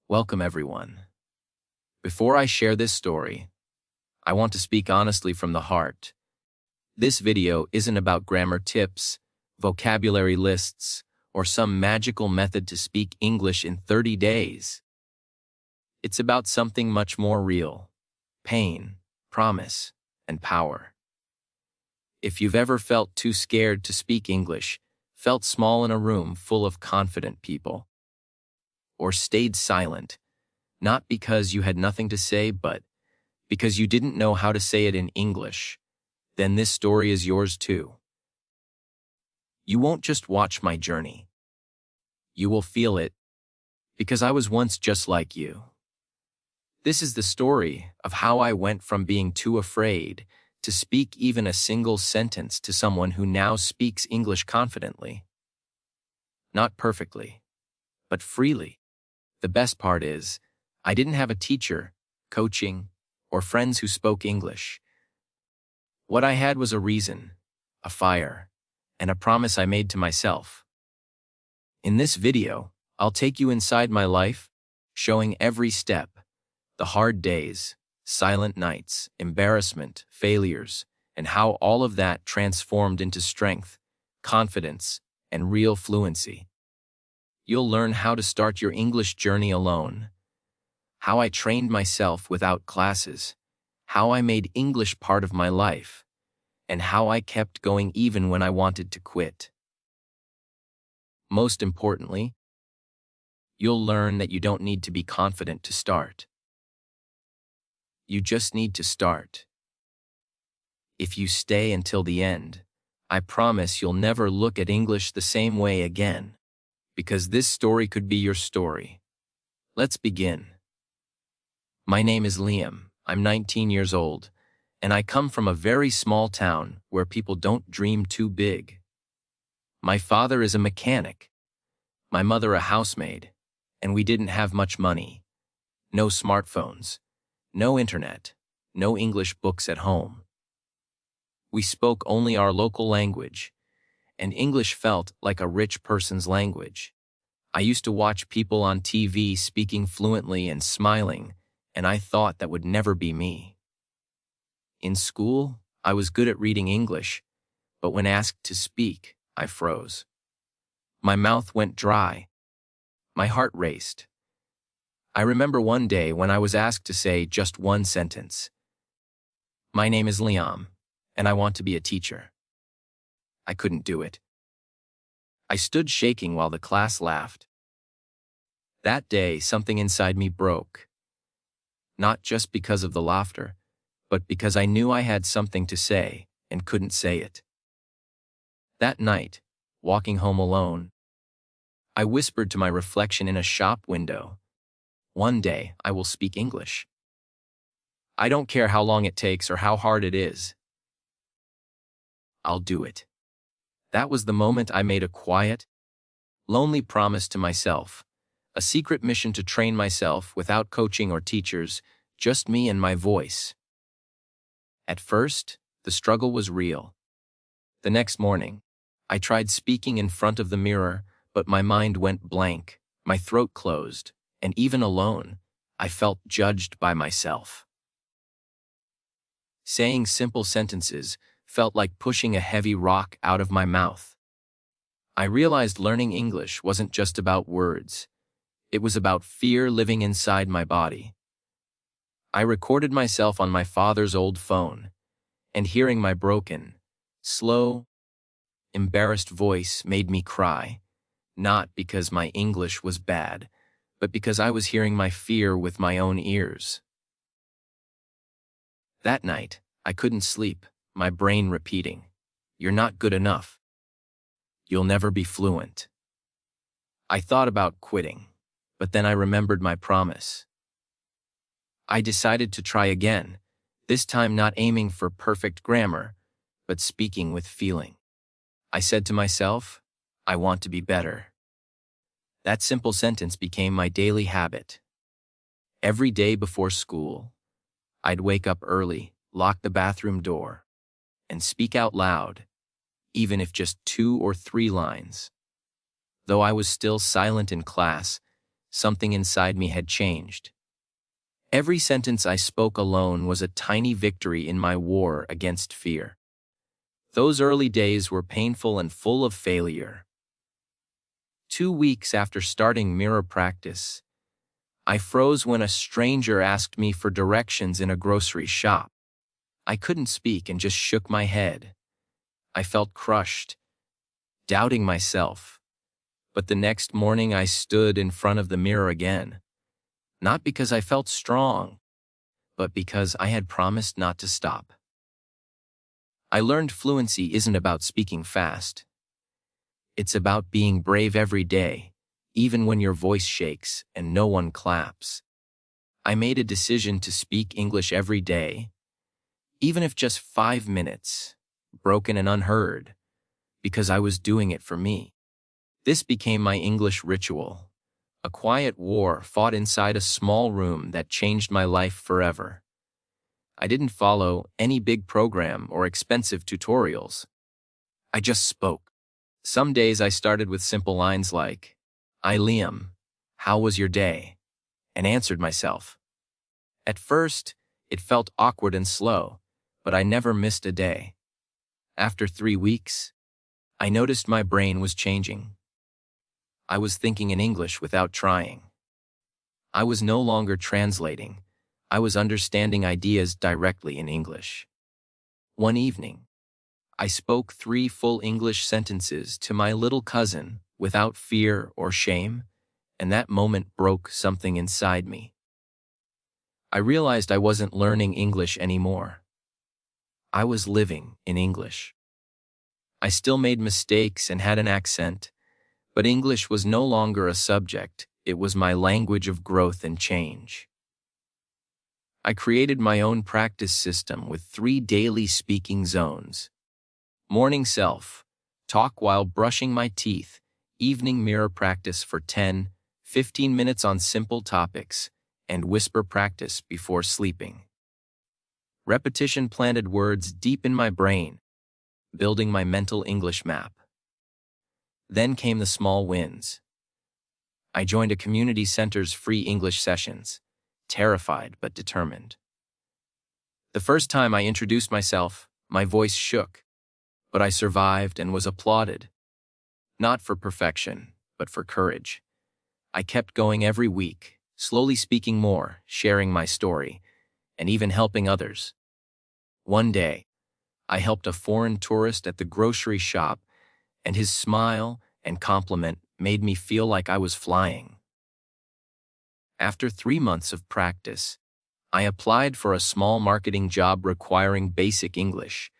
Welcome, everyone. Before I share this story, I want to speak honestly from the heart. This video isn't about grammar tips, vocabulary lists, or some magical method to speak English in 30 days. It's about something much more real: pain, promise, and power. If you've ever felt too scared to speak English, felt small in a room full of confident people, or stayed silent, not because you had nothing to say, but because you didn't know how to say it in English, then this story is yours too. You won't just watch my journey. You will feel it, because I was once just like you. This is the story of how I went from being too afraid to speak even a single sentence to someone who now speaks English confidently. Not perfectly, but freely. The best part is, I didn't have a teacher, coaching, or friends who spoke English. What I had was a reason, a fire, and a promise I made to myself. In this video, I'll take you inside my life, showing every step, the hard days, silent nights, embarrassment, failures, and how all of that transformed into strength, confidence, and real fluency. You'll learn how to start your English journey alone, how I trained myself without classes, how I made English part of my life, and how I kept going even when I wanted to quit. Most importantly, you'll learn that you don't need to be confident to start. You just need to start. If you stay until the end, I promise you'll never look at English the same way again, because this story could be your story. Let's begin. My name is Liam. I'm 19 years old, and I come from a very small town where people don't dream too big. My father is a mechanic, my mother a housemaid, and we didn't have much money. No smartphones, no internet, no English books at home. We spoke only our local language, and English felt like a rich person's language. I used to watch people on TV speaking fluently and smiling, and I thought that would never be me. In school, I was good at reading English, but when asked to speak, I froze. My mouth went dry. My heart raced. I remember one day when I was asked to say just one sentence. My name is Liam, and I want to be a teacher. I couldn't do it. I stood shaking while the class laughed. That day, something inside me broke. Not just because of the laughter, but because I knew I had something to say and couldn't say it. That night, walking home alone, I whispered to my reflection in a shop window, "One day I will speak English. I don't care how long it takes or how hard it is. I'll do it." That was the moment I made a quiet, lonely promise to myself, a secret mission to train myself without coaching or teachers, just me and my voice. At first, the struggle was real. The next morning, I tried speaking in front of the mirror, but my mind went blank, my throat closed, and even alone, I felt judged by myself. Saying simple sentences felt like pushing a heavy rock out of my mouth. I realized learning English wasn't just about words. It was about fear living inside my body. I recorded myself on my father's old phone, and hearing my broken, slow, embarrassed voice made me cry, not because my English was bad, but because I was hearing my fear with my own ears. That night, I couldn't sleep, my brain repeating, "You're not good enough. You'll never be fluent." I thought about quitting, but then I remembered my promise. I decided to try again, this time not aiming for perfect grammar, but speaking with feeling. I said to myself, "I want to be better." That simple sentence became my daily habit. Every day before school, I'd wake up early, lock the bathroom door, and speak out loud, even if just 2 or 3 lines. Though I was still silent in class, something inside me had changed. Every sentence I spoke alone was a tiny victory in my war against fear. Those early days were painful and full of failure. 2 weeks after starting mirror practice, I froze when a stranger asked me for directions in a grocery shop. I couldn't speak and just shook my head. I felt crushed, doubting myself. But the next morning I stood in front of the mirror again, not because I felt strong, but because I had promised not to stop. I learned fluency isn't about speaking fast. It's about being brave every day, even when your voice shakes and no one claps. I made a decision to speak English every day, even if just 5 minutes, broken and unheard, because I was doing it for me. This became my English ritual, a quiet war fought inside a small room that changed my life forever. I didn't follow any big program or expensive tutorials. I just spoke. Some days I started with simple lines like, "Hi Liam, how was your day?" and answered myself. At first, it felt awkward and slow, but I never missed a day. After 3 weeks, I noticed my brain was changing. I was thinking in English without trying. I was no longer translating. I was understanding ideas directly in English. One evening, I spoke 3 full English sentences to my little cousin without fear or shame, and that moment broke something inside me. I realized I wasn't learning English anymore. I was living in English. I still made mistakes and had an accent, but English was no longer a subject. It was my language of growth and change. I created my own practice system with 3 daily speaking zones. Morning self, talk while brushing my teeth. Evening mirror practice for 10-15 minutes on simple topics, and whisper practice before sleeping. Repetition planted words deep in my brain, building my mental English map. Then came the small wins. I joined a community center's free English sessions, terrified but determined. The first time I introduced myself, my voice shook, but I survived and was applauded. Not for perfection, but for courage. I kept going every week, slowly speaking more, sharing my story, and even helping others. One day, I helped a foreign tourist at the grocery shop, and his smile and compliment made me feel like I was flying. After 3 months of practice, I applied for a small marketing job requiring basic English.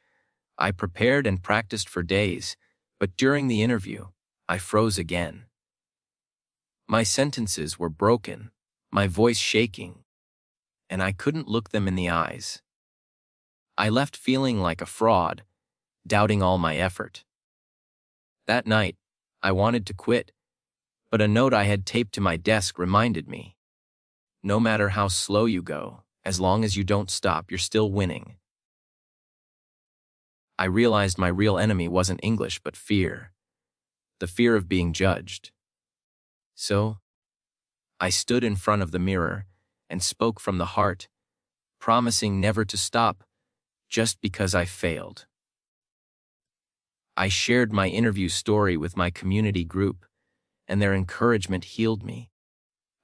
I prepared and practiced for days, but during the interview, I froze again. My sentences were broken, my voice shaking, and I couldn't look them in the eyes. I left feeling like a fraud, doubting all my effort. That night, I wanted to quit, but a note I had taped to my desk reminded me, no matter how slow you go, as long as you don't stop, you're still winning. I realized my real enemy wasn't English but fear, the fear of being judged. So, I stood in front of the mirror and spoke from the heart, promising never to stop, just because I failed. I shared my interview story with my community group, and their encouragement healed me.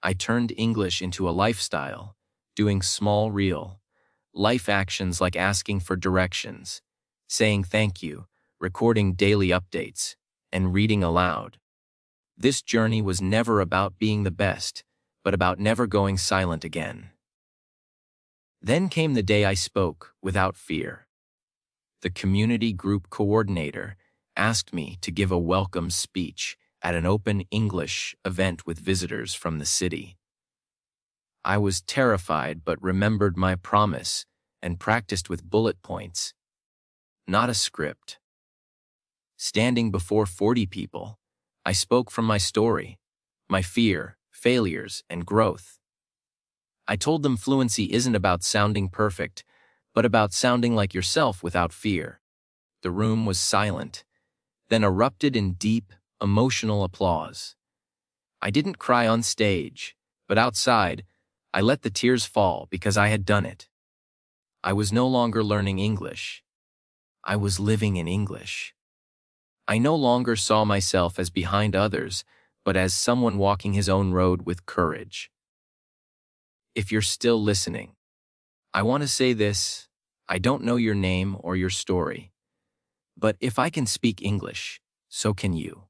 I turned English into a lifestyle, doing small, real life actions like asking for directions, saying thank you, recording daily updates, and reading aloud. This journey was never about being the best, but about never going silent again. Then came the day I spoke without fear. The community group coordinator asked me to give a welcome speech at an open English event with visitors from the city. I was terrified but remembered my promise and practiced with bullet points, not a script. Standing before 40 people, I spoke from my story, my fear, failures, and growth. I told them fluency isn't about sounding perfect, but about sounding like yourself without fear. The room was silent, then erupted in deep, emotional applause. I didn't cry on stage, but outside, I let the tears fall because I had done it. I was no longer learning English. I was living in English. I no longer saw myself as behind others, but as someone walking his own road with courage. If you're still listening, I want to say this: I don't know your name or your story, but if I can speak English, so can you.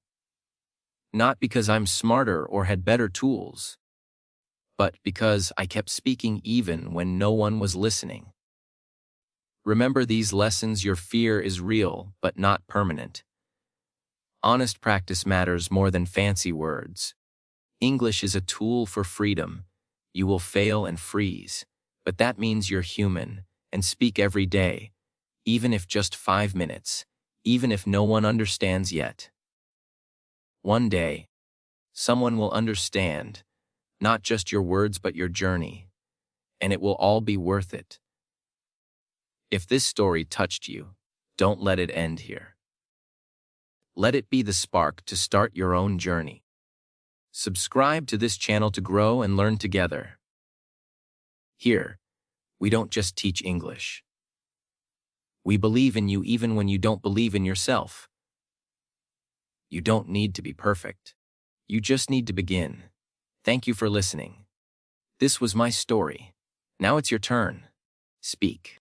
Not because I'm smarter or had better tools, but because I kept speaking even when no one was listening. Remember these lessons: your fear is real, but not permanent. Honest practice matters more than fancy words. English is a tool for freedom. You will fail and freeze, but that means you're human, and speak every day, even if just 5 minutes, even if no one understands yet. One day, someone will understand, not just your words but your journey, and it will all be worth it. If this story touched you, don't let it end here. Let it be the spark to start your own journey. Subscribe to this channel to grow and learn together. Here, we don't just teach English. We believe in you even when you don't believe in yourself. You don't need to be perfect. You just need to begin. Thank you for listening. This was my story. Now it's your turn. Speak.